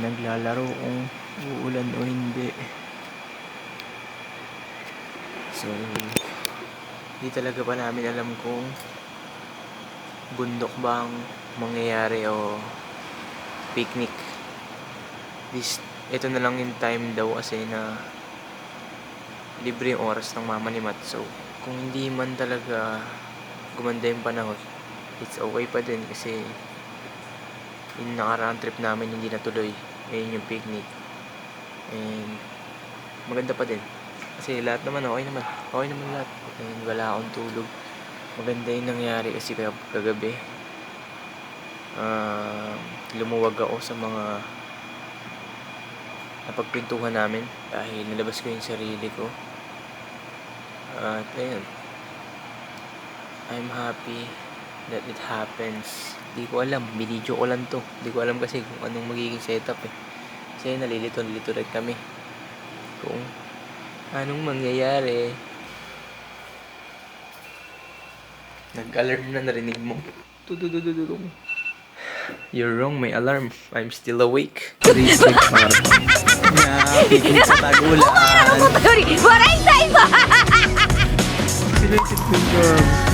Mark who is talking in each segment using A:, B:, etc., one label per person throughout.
A: naglalaro kung uulan o hindi. So, hindi talaga pa namin alam kung bundok bang mangyayari o picnic. Ito na lang yung time daw kasi na libre yung oras ng mama ni Matt. So, kung hindi man talaga gumanda yung panahon, it's okay pa din kasi yung nakaraang trip namin hindi natuloy. Ayun yung picnic. And maganda pa din. Kasi lahat naman okay naman. Okay naman lahat. And wala akong tulog. Maganda yung nangyari kasi kagabi. Lumuwag ako sa mga napagpintuhan namin dahil nilabas ko yung sarili ko. At ayun, I'm happy that it happens. Di ko alam, binidyo ko lang to. Di ko alam kasi kung anong magiging setup eh. Kasi nalilito rin kami kung anong mangyayari. Nag-alarm na, narinig mo. Tudududududung. You're wrong, may alarm. I'm still awake.
B: Research para na picnic sa Tagulan. Sinisip ko yung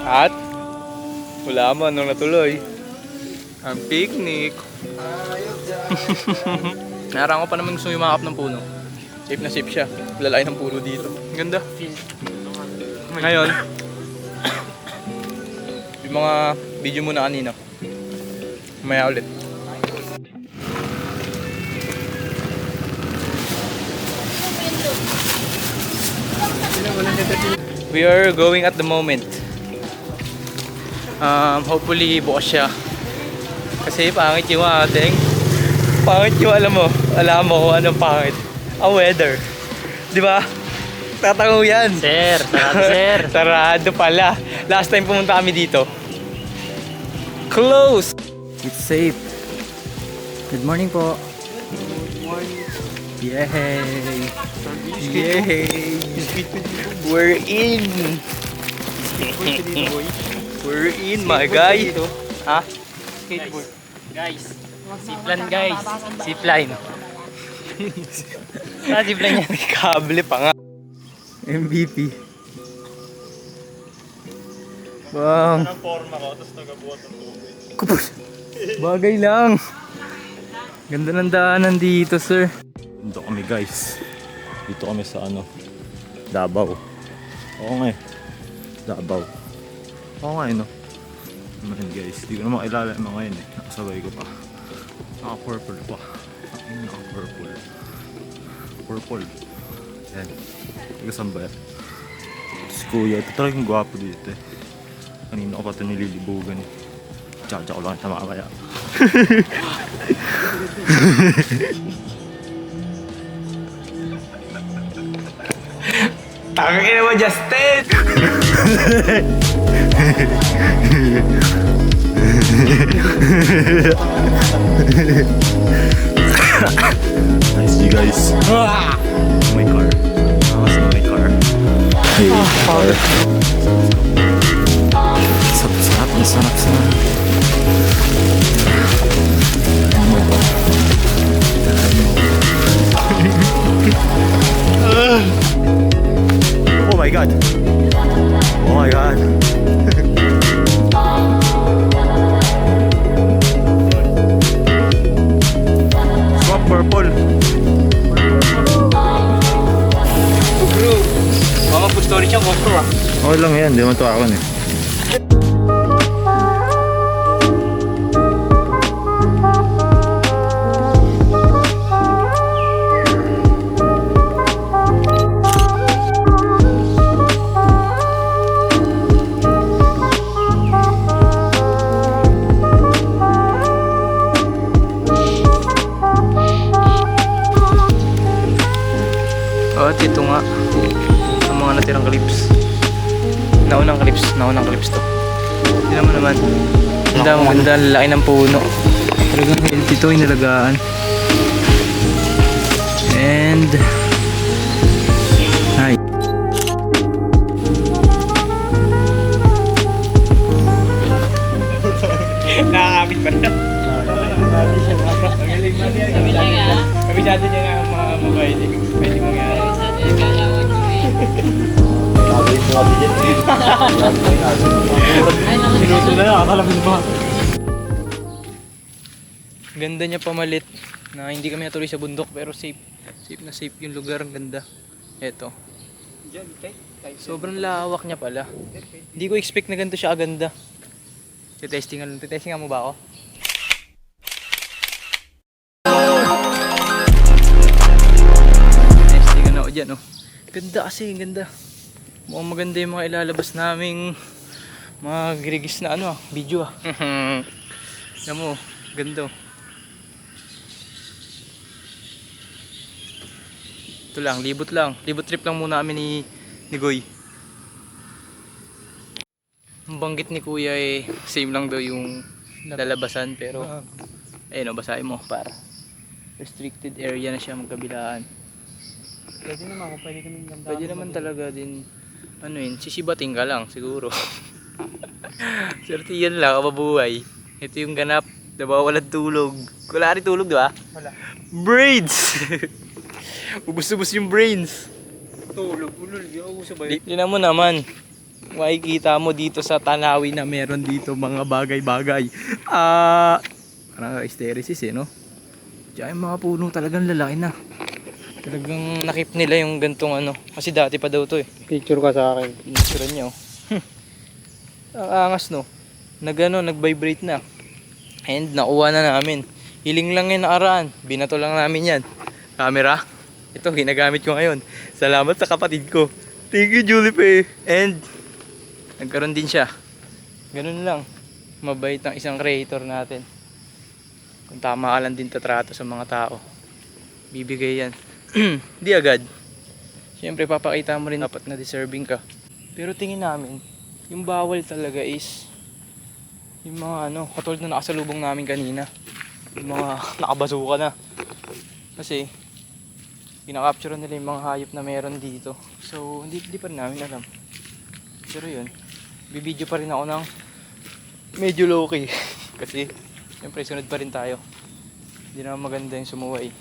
A: At wala man nung natuloy ang picnic. Narang ko pa naman gusto yumakap ng puno. Safe na safe siya. Lalaki ng puno dito. Ganda. Ngayon, yung mga video muna kanina. Maya ulit. We are going at the moment. Hopefully bukas siya. Kasi pangit yung ating. Pangit yung alam mo kung anong pangit. Ang weather. Di ba? Tatango yan.
B: Sir, sarado sir.
A: Sarado pala. Last time pumunta kami dito. Close!
B: It's safe. Good morning po.
A: Good morning.
B: Yay!
A: Yay! We're in! We're in, my guy! Ha?
B: Skateboard. Guys, zipline guys. Zipline. Zipline yan.
A: May kable pa nga.
B: MVP. Bang.
C: Anong forma ko, tapos nagabuhat ng tubig.
B: Kupos. Bagay lang. Ganda ng daanan dito, sir.
C: Dito kami guys. Dito kami sa Davao. Oo nga eh. Davao. Oo nga eh no. Ayan guys, di ko na makilala yung mga yun eh. Nakasabay ko pa. Naka-purple pa. Naka-purple. Purple. Ayan. Taga-saan ba yan? Si Kuya, ito talagang gwapo dito eh. Kanina ko pa ito nililibugan eh. Tsa ko lang ito makakaya.
A: Tangin mo, Justin!
C: Nice you guys. My car. My car. Hey, car. Sarap. Oh my god. Oh my god. Swap purple.
A: Bro, mga story siya GoPro ah.
C: Okay lang yan, di man ito ako eh.
A: At ito nga ang mga natirang clips. Naunang clips to. Hindi naman. Maganda, lalaki ng puno.
B: Talagang healthy to, inalagaan. And ay,
A: Nakakapit pa rin. Kabisado niya nga ang mga mobile. Pwede mangyari. Sinuto na lang, akalapin pa.
B: ganda niya pamalit na hindi kami natuloy sa bundok pero safe. Safe na safe yung lugar, ang ganda. Eto. Sobrang lawak niya pala. Hindi ko expect na ganito siya aganda. Testingan mo ba ako? Testingan ako dyan, oh. Ganda kasi, ganda. Mukhang maganda yung mga ilalabas naming mga girigis na ano, video ah. Alam mo, ganda oh. Ito lang, libot lang. Libot trip lang muna kami ni Goy. Ang banggit ni Kuya eh, same lang daw yung lalabasan pero ayun o, basahin mo para restricted area na siya magkabilaan.
A: Pwede naman kung pwede kami ganda.
B: Pwede naman talaga din, ano yun, sisibating ka lang siguro. Swerte yan lang, kapabuhay. Ito yung ganap, diba, walang tulog. Wala rin tulog, diba?
A: Wala.
B: Brains! Ubus-ubus yung brains.
A: Tulog, ulul, yung uso ba yun?
B: Tingnan mo naman. Makikita mo dito sa Tanawi na meron dito mga bagay-bagay. Parang hysteresis eh, no? Diyan yung mga puno talagang lalaki na. Talagang nakip nila yung gantong ano. Kasi dati pa daw to eh.
A: Picture ka sa akin.
B: Picture niya oh. Ang angas no. Nag-vibrate na. And nakuha na namin. Hiling lang yung nakaraan. Binato lang namin yan. Camera. Ito, ginagamit ko ngayon. Salamat sa kapatid ko. Thank you, Julie. And nagkaroon din siya. Ganun lang. Mabait ang isang creator natin. Kung tama ka lang din tatrato sa mga tao, bibigay yan. Di agad. Siyempre papakita mo rin dapat na deserving ka. Pero tingin namin, yung bawal talaga is yung mga ano, katulad na nakasalubong namin kanina. Yung mga nakabasuka na. Kasi kinakapture nila yung mga hayop na meron dito. So hindi pa rin namin alam. Pero yun, bibideo pa rin ako ng medyo low-key. Kasi siyempre sunod pa rin tayo. Hindi naman maganda yung sumuway.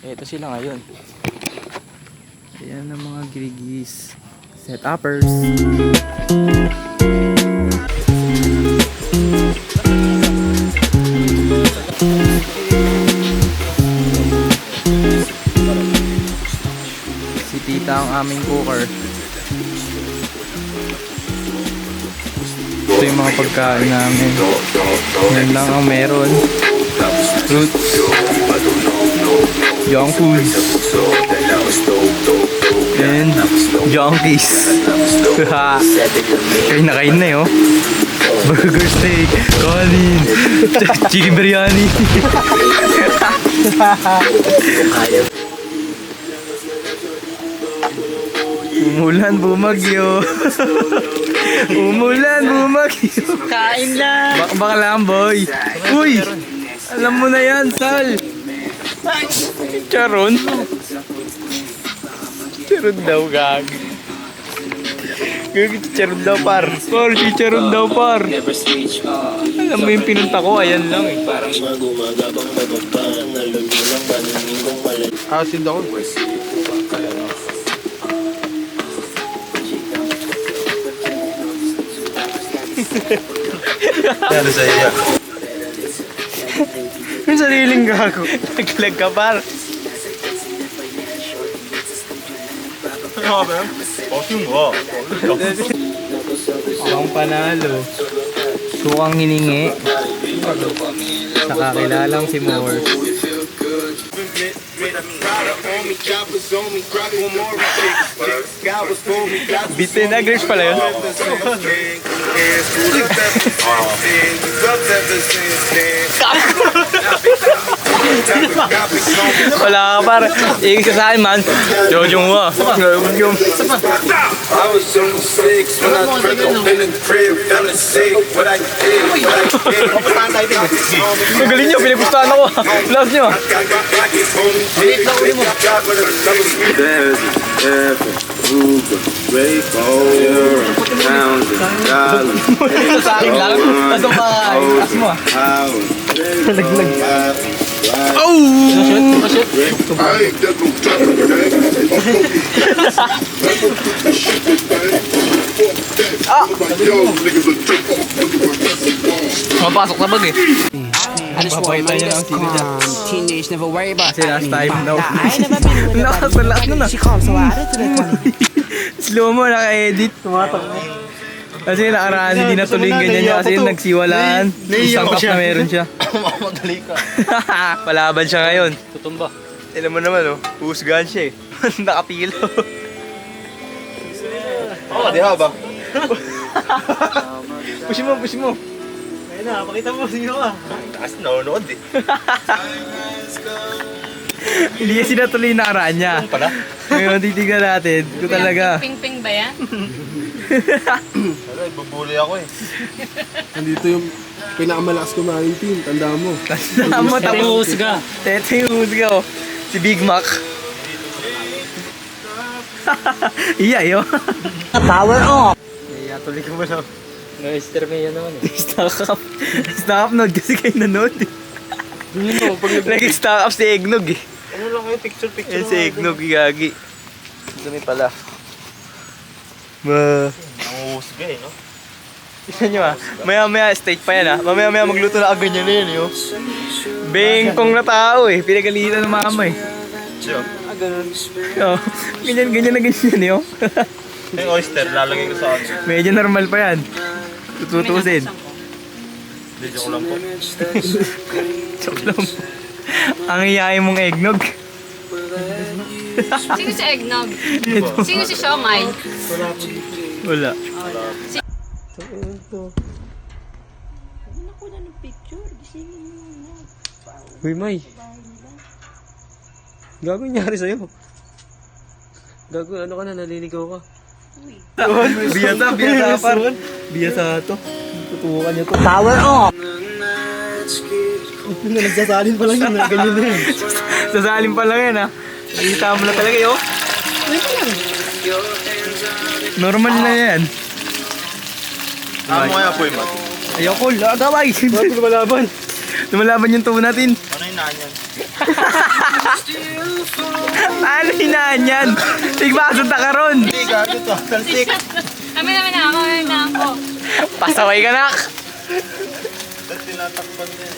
B: Ito sila ngayon. Ayan ang mga girigis. Set-uppers. Si tita ang aming cooker. Ito yung mga pagkain namin. Yan lang ang meron. Fruits. Junk foods. And junkies. Kain na eh oh. Burger steak. Kanin. Chicken biryani. Umulan, bumagyo. Umulan, bumagyo.
A: Kain lang!
B: Baka lang, boy. Uy! Alam mo na yan, Sal. Charon? Charon daw, gag. Charon daw, par. Par, si Charon daw, par. Alam mo yung pinunta ko, ayan lang eh.
A: Asin daw.
C: Ano sa iya?
A: Yung sariling gago.
B: Naglag ka, par.
C: Ano ba? Yung mo.
B: Ang panalo. Sukang hiningi. Sa kakilalang si Moore. Bitin na, Grace pala yun. Wala ka par. Iigis ka sa akin man. Jojong mo.
D: I was on the six when I drink up in the crib, feeling sick. What I did,
B: Ang galing nyo, pinagustuhan ako. Vlog nyo. Ito sa akin lang. Tapos ang taas mo ah. Nalaglag. Oh! Mapasok sa bag eh.
E: I just want my list calm. Teenage never worry about
B: Kasi last time, no.
E: I ain't never been with
B: Lakas
E: nobody
B: na lakas na na.
E: She calm, so I added to the
B: Slow mo, naka-edit. Kasi nakaraan, hindi natuloy yung ganyan niya kasi yung nagsiwalaan. Isang cup na meron siya.
C: Mamadali ka.
B: Palaban siya ngayon.
C: Tutumba.
B: Alam mo naman, oh. Husgahan siya eh. Nakapilo.
C: Oo, di ba?
B: Push mo, push mo.
C: Ayun na, pakita mo, sino ka? Taas nanonood eh.
B: Hindi kasi natuloy yung nakaraan niya.
C: Pala?
B: Ngayon, titignan natin kung talaga.
F: Ping-ping ba yan?
C: Ano, ibubuli ako eh.
G: Nandito yung pinakamalakas kumain team, tanda mo.
B: Tama, tapos ka. Tete yung husga, oh. Si Big Mac. Iya, yo.
E: Power off!
B: Iya, tuloy ko ba na? No-ester may yan naman eh. Stock up. Stock up nod kasi kayo nanood eh. Nag-stock up si Eggnog eh.
C: Ano lang kayo, picture-picture.
B: Yan si Eggnog, gagi. Dumi pala. Ma.
C: Ang husga eh, no?
B: Tignan nyo ah. Maya-maya, steak pa yan ah. Mamaya-maya magluto na ganyan na yun eh. Oh. Bengkong na tao eh. Pinagalitan ng mama eh.
C: Siyo.
B: Oh, ganyan na ganyan eh. Oh.
C: Yung oyster, lalagay ko sa ano.
B: Medyo normal pa yan. Tututusin.
C: Hindi, joke lang po.
B: Joke lang. Ang iyayin mong Eggnog.
F: Sino si Eggnog? Sino si Siomay?
B: Wala.
H: Uy, May. Gago nangyari sa'yo. Gago, ano ka na, naliligaw ka.
B: Biyasa par. Biyasa to. Tutukan niya to.
E: Power off!
H: Nagsasalin pa lang yun, ganyan na yun.
B: Sasalim pa lang yan ah. Nakita mo na talaga yun. Normal na yan.
C: Ano mo kaya po yung mat?
B: Ayoko, lagaway.
H: Bakit lumalaban?
B: Lumalaban yung tubo natin.
C: Ano yung naan yan?
B: Ano hinaan yan? Tigbasan ta ka ron.
C: Hindi, gago to. Talsik.
F: Kami naman na ako.
B: Pasaway ka nak.
C: Tapos tinatakpan din.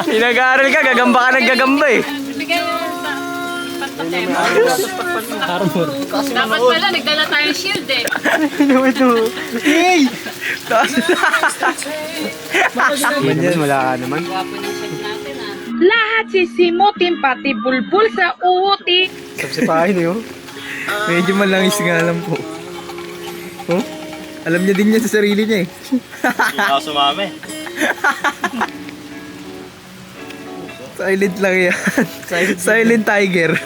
B: Pinag-aaral ka, gagamba ka gagamba eh.
F: Bigyan mo sa patpatema. Dapat pala, nagdala tayong shield eh.
B: Ganyan, wala ka naman.
F: Gwapo ng chef natin ah.
I: Lahat sisimutin pati bulbul sa uti.
B: Sapsipahin eh oh. Medyo malangis nga lang po. Oh? Alam niya din yan sa sarili niya eh.
C: Hindi ako sumami.
B: Silent lang yan. Silent tiger.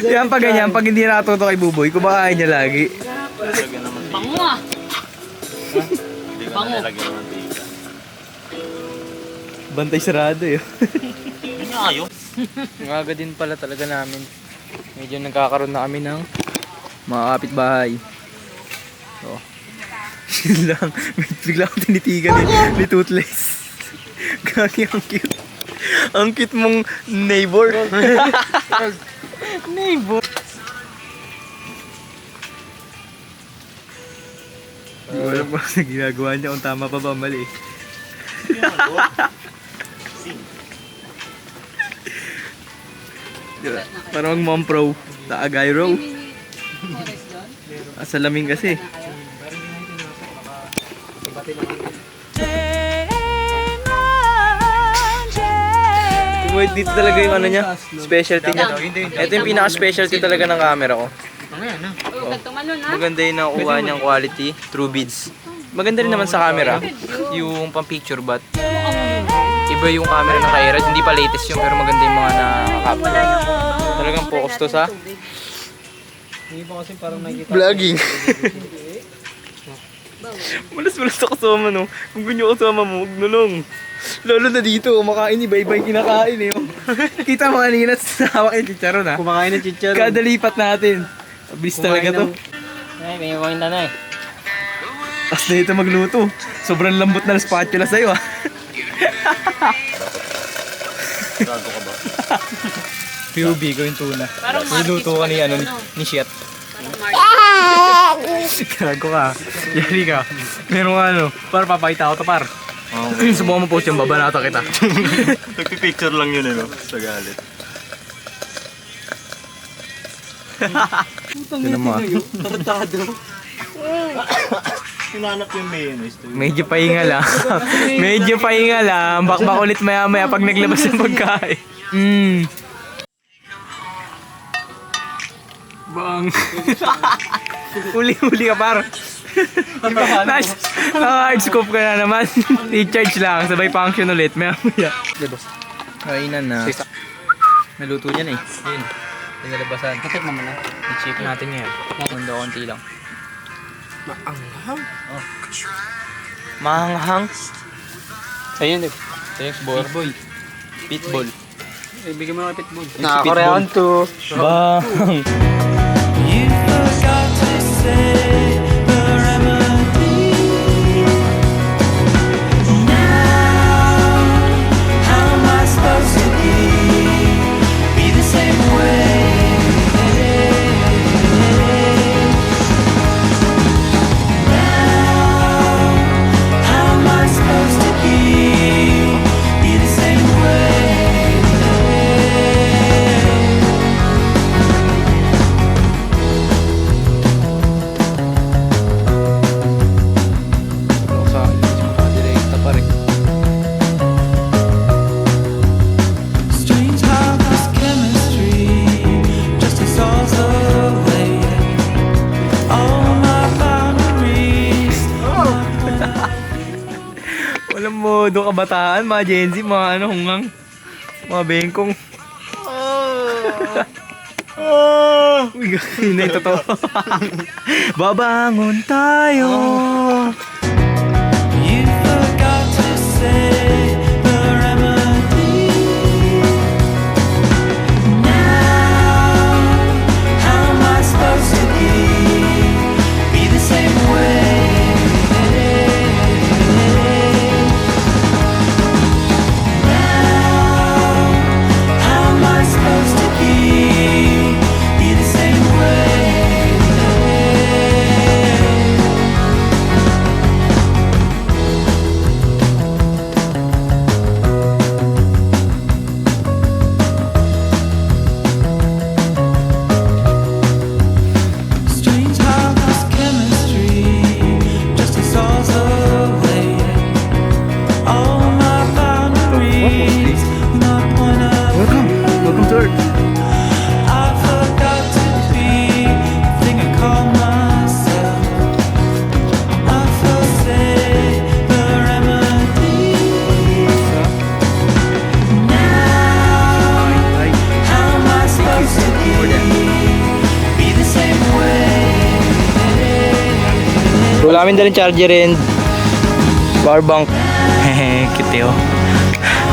B: Yan pag ganyan, pag hindi natuto kay Buboy, kumakain niya lagi.
C: Lagyan naman tika.
F: Bango ah.
C: Hindi ko
F: Bango.
C: na nilagyan naman tika.
B: Bantay sarado eh.
C: Hindi nga kayo.
B: Ang aga din pala talaga namin. Medyo nagkakaroon na kami ng mga kapitbahay. Oh. Yun lang. Bigla akong tinitigan ni Toothless. Gagi, ang cute. Ang cute mong neighbor. Neighbor. Hindi ko alam kung ano ginagawa niya, kung tama pa ba mali. Diba? Parang mom pro. Taagay row. Salamin kasi. Dito talaga yung ano niya, specialty niya. Ito yung pinaka-specialty talaga ng camera ko.
F: Oh, tumalon ah.
B: Maganda yung nakukuha niyang quality, true beads. Maganda rin naman sa camera, yung pang picture but Iba yung camera ng Kairad. Hindi pa latest yun pero maganda yung mga nakakapit. Talagang focus to sa vlogging. Malas-malas ako kasama no. Kung ganyan kasama mo, huwag nulong. Lalo na dito, kumakain iba-iba yung kinakain eh. Kita mo kanina sa hawak yung chicharon ha.
H: Kumakain ng chicharon.
B: Kada lipat natin. Bilis talaga to.
H: Ay, may kumain na eh.
B: Tapos na ito magluto. Sobrang lambot na ng spatula sa'yo ah.
C: Gago ka ba?
B: PUB ko yung tuna. Niluto ka ni, ni Shet. Gago ka. Yari ka. Meron ka para papakita ko to par. Subukan mo post yung babanata kita.
C: Nagpipicture lang yun no? Sa galit.
B: Ito naman.
H: Tartado.
C: Hinanap yung mayonnaise.
B: Medyo pahinga lang. Medyo pahinga lang. Bakbak ulit maya-maya pag naglabas ng pagkain. Bang. Uli-uli ka par. Nice. Scope ka na naman. I-charge lang. Sabay function ulit. Maya-maya. Kainan na. Naluto niyan eh. Ayun. Nagalabasan.
H: Katek mo muna.
B: I-check natin ngayon. Mundo konti lang.
G: Maanghang.
B: Oh. Mahanghang.
H: Ayun eh.
B: Thanks, boy. Pitbull.
H: Bigyan mo ng pitbull.
B: Nakakorean to. Bang. Walang modo kabataan, mga Gen Z, mga hungang, mga bengkong. Uy, yun na yung totoo. Babangon tayo. You forgot to say the remedy. Now, how am I supposed to be the same way? Wala kami dalang charger and power bank. Hehe, cute oh.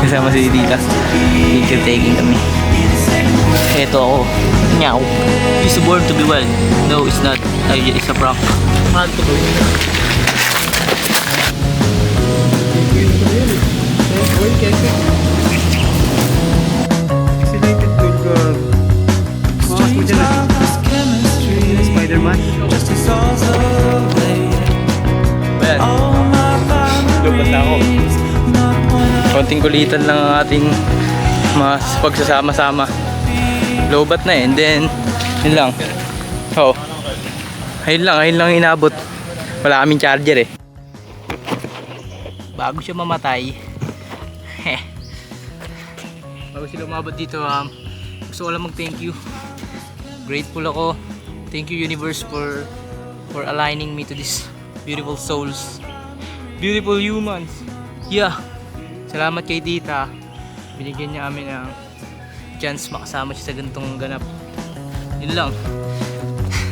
B: Kasama si Tita. Picture taking kami. Eto ako. Nyaw. It's born to be wild. No, it's not. It's a prank. Mahal to gawin na. Vaccinated tool ka. Makas mo dyan. Spider-Man. Ayan. Lupat na ako. Konting kulitan lang ang ating mas pagsasama-sama. Lobat na eh. And then, yun lang. Oo. Ayun lang inabot. Wala kaming charger eh. Bago siya mamatay. Bago sila umabot dito, gusto ko lang mag-thank you. Grateful ako. Thank you universe for aligning me to this beautiful souls. Beautiful humans. Yeah. Salamat kay Tita. Binigyan niya kami ng chance makasama siya sa ganitong ganap. Yun lang.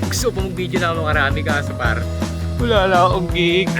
B: Gusto ko mag-video na makarami kaso par wala akong gig.